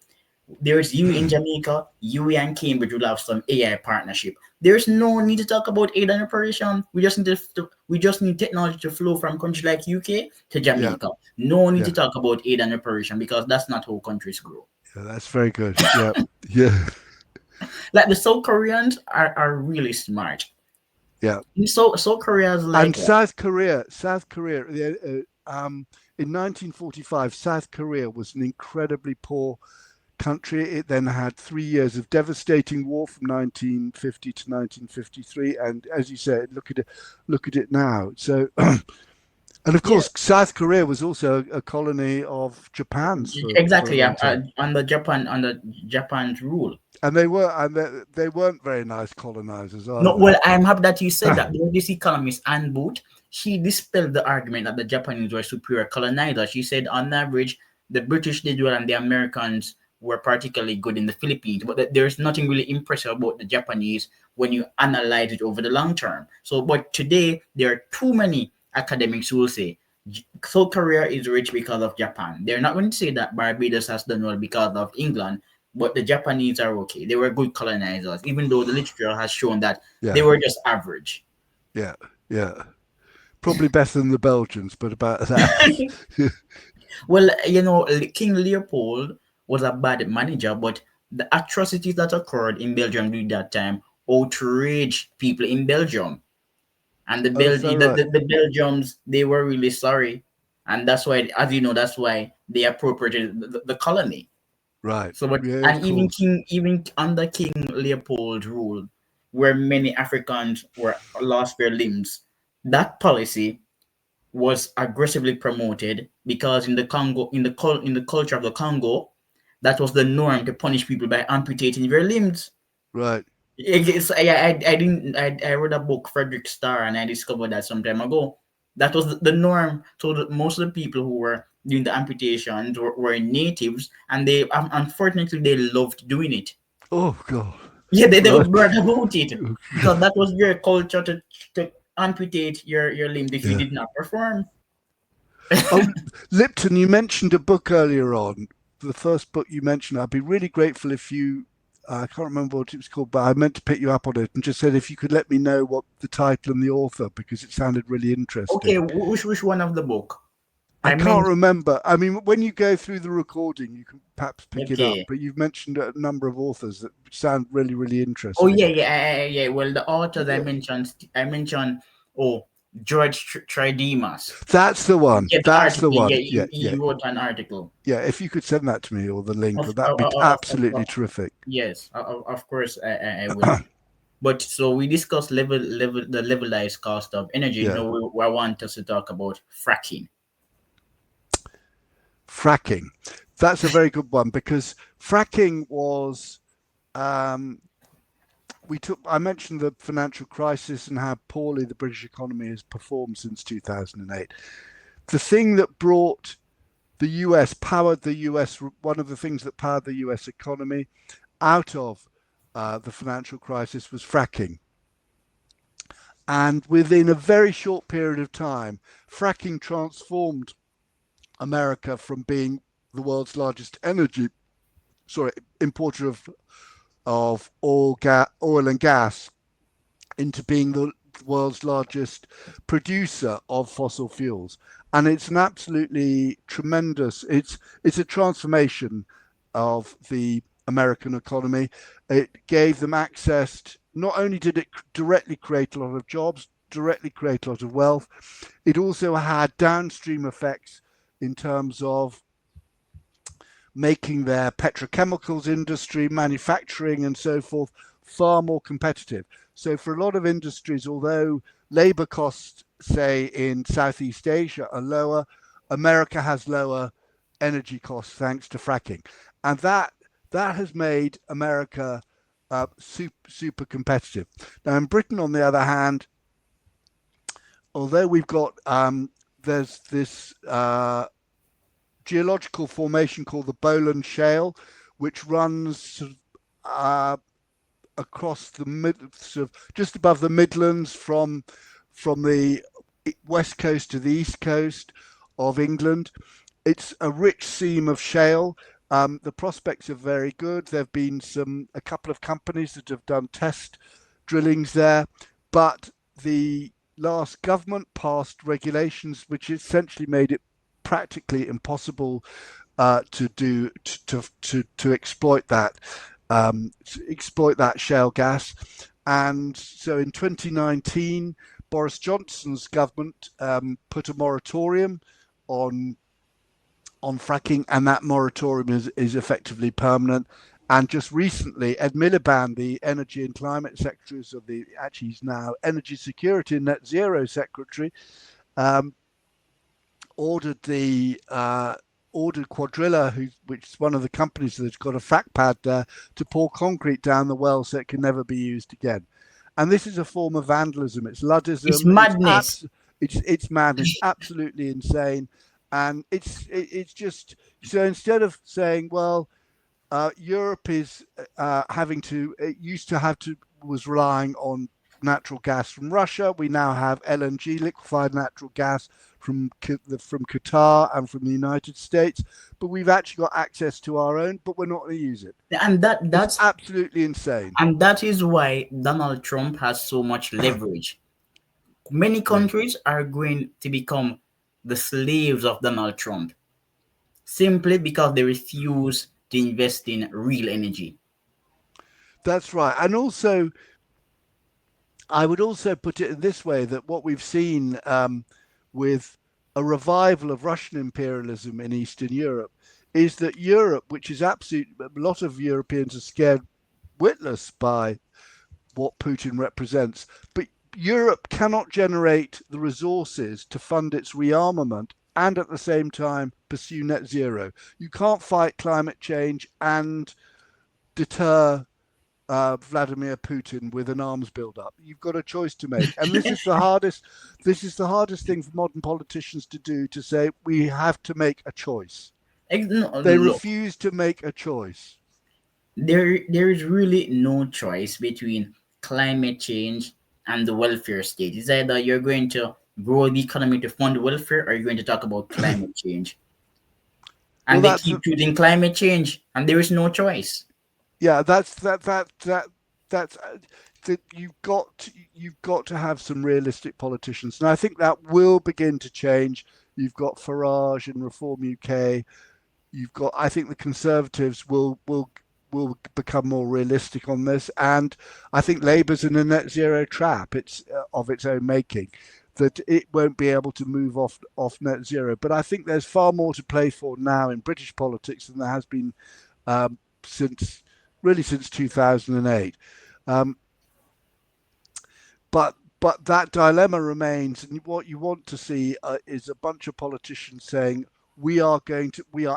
there's you in Jamaica, you and Cambridge will have some AI partnership. There's no need to talk about aid and operation. We just need technology to flow from countries like UK to yeah, Jamaica. No need to yeah, talk about aid and operation because that's not how countries grow. yeah. That's very good. Yeah, yeah, Like the South Koreans are really smart. yeah. South Korea is And like what? South Korea, in 1945, South Korea was an incredibly poor country. It then had 3 years of devastating war from 1950 to 1953, and as you said, look at it now. So, and of Yeah, course, South Korea was also a colony of Japan's for a exactly. long time, Under Japan's rule. and they weren't very nice colonizers No, either. well, I'm happy that you said that. This economist, Anne Booth, she dispelled the argument that the Japanese were superior colonizers. She said, on average, the British did well and the Americans were particularly good in the Philippines, but that there's nothing really impressive about the Japanese when you analyze it over the long term. So, but today, there are too many academics who will say, South Korea is rich because of Japan. They're not going to say that Barbados has done well because of England, but the Japanese are okay. They were good colonizers, even though the literature has shown that they Yeah, were just average. yeah, yeah. Probably better than the Belgians, but about that. Well, you know, King Leopold was a bad manager, but the atrocities that occurred in Belgium during that time outraged people in Belgium. And Oh, is that right? the Belgians, they were really sorry. And that's why, as you know, that's why they appropriated the colony. Right. So, but Yeah, of and course. even under King Leopold's rule, where many Africans were lost their limbs, that policy was aggressively promoted because in the Congo, in the culture of the Congo, that was the norm to punish people by amputating their limbs. Right. I didn't I read a book Frederick Starr and I discovered that some time ago. That was the norm. So most of the people who were doing the amputations were natives, and they unfortunately they loved doing it. Oh God. Yeah, they would Right. brag about it because that was your culture to amputate your limbs if you Yeah. did not perform. Oh, Lipton, you mentioned a book earlier on. The first book you mentioned. I'd be really grateful if you. I can't remember what it was called, but I meant to pick you up on it and just said if you could let me know what the title and the author because it sounded really Okay, interesting. which one of the book? I I can't meant remember. I mean, when you go through the recording, you can perhaps pick it up. okay. But you've mentioned a number of authors that sound really, really Oh interesting. yeah, yeah, yeah. Well, the authors Yeah. I mentioned. Oh, George Tridemus. That's the one. Get the That's article. the Yeah, one. Yeah, yeah, he wrote an article. yeah. If you could send that to me or the link, Of that'd of be of absolutely terrific. yes, of course I will. But so we discussed the levelized cost of energy. Yeah, Now I want us to talk about fracking. fracking. That's a very good one because fracking was. Um, we took. I mentioned the financial crisis and how poorly the British economy has performed since 2008. The thing that brought the US powered the US. One of the things that powered the US economy out of the financial crisis was fracking. And within a very short period of time, fracking transformed America from being the world's largest importer of oil and gas into being the world's largest producer of fossil fuels. And it's an absolutely tremendous, it's a transformation of the American economy. It gave them access to, not only did it directly create a lot of jobs, directly create a lot of wealth, it also had downstream effects in terms of making their petrochemicals industry, manufacturing, and so forth far more competitive. So, for a lot of industries, although labor costs, say in Southeast Asia, are lower, America has lower energy costs thanks to fracking, and that has made America super competitive. Now, in Britain, on the other hand, although we've got there's this geological formation called the Boland Shale, which runs uh, across the sort of just above the Midlands from the west coast to the east coast of England. It's a rich seam of shale. The prospects are very good. There have been a couple of companies that have done test drillings there, but the last government passed regulations which essentially made it practically impossible to exploit that shale gas. And so in 2019, Boris Johnson's government put a moratorium on fracking, and that moratorium is effectively permanent. And just recently, Ed Miliband, the Energy and Climate Secretary, actually he's now Energy Security and Net Zero Secretary, um, ordered Quadrilla, which is one of the companies that's got a frac pad there, to pour concrete down the well so it can never be used again. And this is a form of vandalism. It's It's Luddism. madness. It's madness. Absolutely insane. And it's just so instead of saying, well, Europe is having to, it used to have to, was relying on natural gas from Russia. We now have LNG, liquefied natural gas from Qatar and from the United States, but we've actually got access to our own, but we're not going to use it. And It's absolutely insane. that is why Donald Trump has so much leverage. Many Yeah, countries are going to become the slaves of Donald Trump simply because they refuse to invest in real energy. that's right. And also, I would also put it in this way that what we've seen with a revival of Russian imperialism in Eastern Europe is that Europe, which is absolutely, a lot of Europeans are scared witless by what Putin represents, but Europe cannot generate the resources to fund its rearmament and at the same time pursue net zero. You can't fight climate change and deter Vladimir Putin with an arms build-up. You've got a choice to make, and this is the hardest. This is the hardest thing for modern politicians to do. To say we have to make a choice. No, They look, refuse to make a choice. there is really no choice between climate change and the welfare state. It's either you're going to grow the economy to fund welfare, or you're going to talk about climate change. Well, And they keep choosing climate change, and there is no choice. yeah. That's that you've got to have some realistic politicians, and I think that will begin to change. You've got Farage in Reform UK. You've got, I think the Conservatives will become more realistic on this, and I think Labour's in a net zero trap. It's of its own making, that it won't be able to move off net zero. But I think there's far more to play for now in British politics than there has been um, since since 2008. Um, but that dilemma remains, and what you want to see is a bunch of politicians saying we are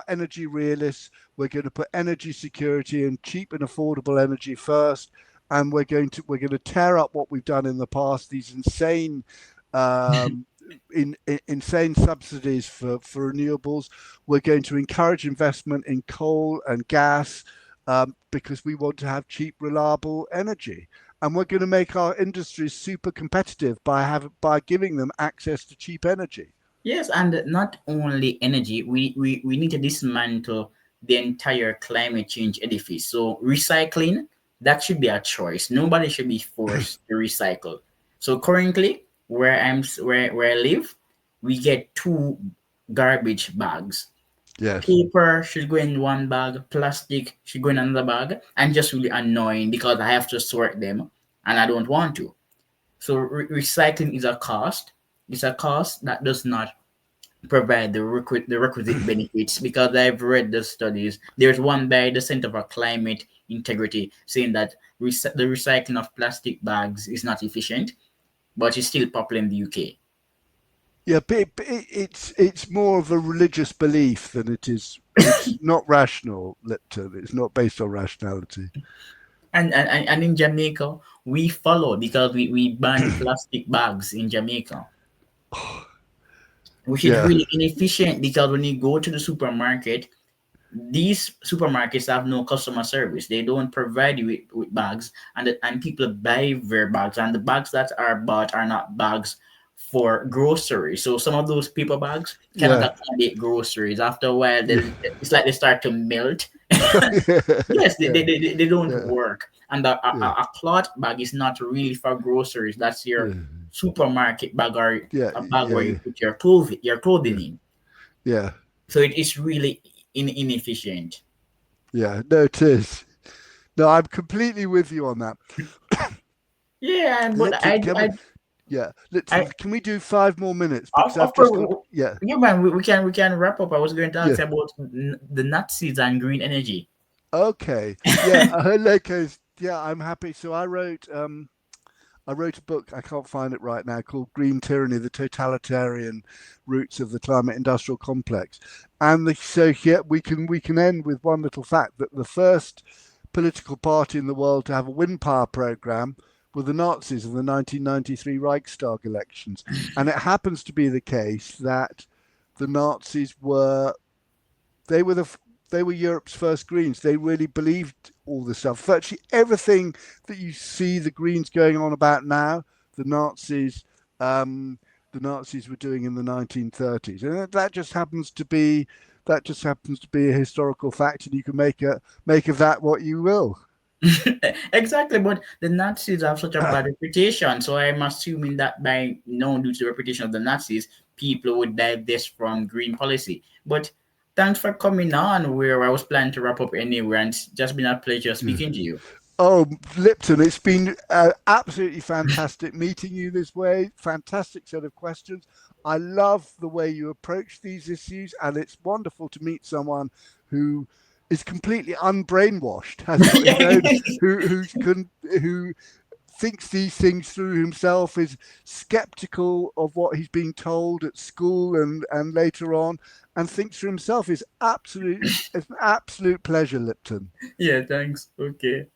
energy realists. We're going to put energy security and cheap and affordable energy first, and we're going to tear up what we've done in the past. These insane insane subsidies for renewables. We're going to encourage investment in coal and gas because we want to have cheap, reliable energy, and we're going to make our industries super competitive by giving them access to cheap energy. Yes, and not only energy, we need to dismantle the entire climate change edifice. So recycling, that should be a choice. Nobody should be forced to recycle. So currently, where I live, we get two garbage bags. Yes. Paper should go in one bag, plastic should go in another bag, and just really annoying because I have to sort them and I don't want to. So recycling is a cost. It's a cost that does not provide the requisite benefits because I've read the studies. There's one by the Center for Climate Integrity saying that the recycling of plastic bags is not efficient, but it's still popular in the UK. Yeah, it's more of a religious belief than it is. It's not rational, Lipton. It's not based on rationality. And in Jamaica, we follow because we ban plastic bags in Jamaica, which is Yeah, really inefficient because when you go to the supermarket, these supermarkets have no customer service. They don't provide you with bags, and people buy their bags, and the bags that are bought are not bags for groceries. So some of those paper bags cannot yeah, accommodate groceries. After a while, yeah, it's like they start to melt. yeah, Yes, they don't yeah, work. And yeah, a cloth bag is not really for groceries. That's your yeah, supermarket bag or yeah, a bag where you yeah, put your clothing yeah, in. yeah, So it is really inefficient. yeah. No, it is. No, I'm completely with you on that. Yeah, but Lipton, can we? Yeah, Lipton, I, can we do 5 more minutes because I've of just got. course, Yeah, yeah, man, we can wrap up. I was going to ask yeah. you about the Nazis and green energy. Okay. Yeah, Lekos. Yeah, I'm happy. So I wrote a book, I can't find it right now, called Green Tyranny, the Totalitarian Roots of the Climate Industrial Complex. So here we can end with one little fact that the first political party in the world to have a wind power program were the Nazis in the 1993 Reichstag elections. And it happens to be the case that the Nazis were they were the they were Europe's first Greens. They really believed all this stuff. Virtually everything that you see the Greens going on about now, the Nazis, um, the Nazis were doing in the 1930s, and that just happens to be a historical fact, and you can make of that what you will. Exactly, but the Nazis have such a bad reputation, so I'm assuming that by now, due to the reputation of the Nazis, people would divest from green policy. But thanks for coming on. Where I was planning to wrap up anyway, and it's just been a pleasure speaking to you. Oh, Lipton, it's been absolutely fantastic meeting you this way. Fantastic set of questions. I love the way you approach these issues, and it's wonderful to meet someone who is completely unbrainwashed, has got his own, who thinks these things through himself, is skeptical of what he's being told at school and later on, and thinks for himself. Is absolutely, it's an absolute pleasure, Lipton. Yeah, thanks. Okay.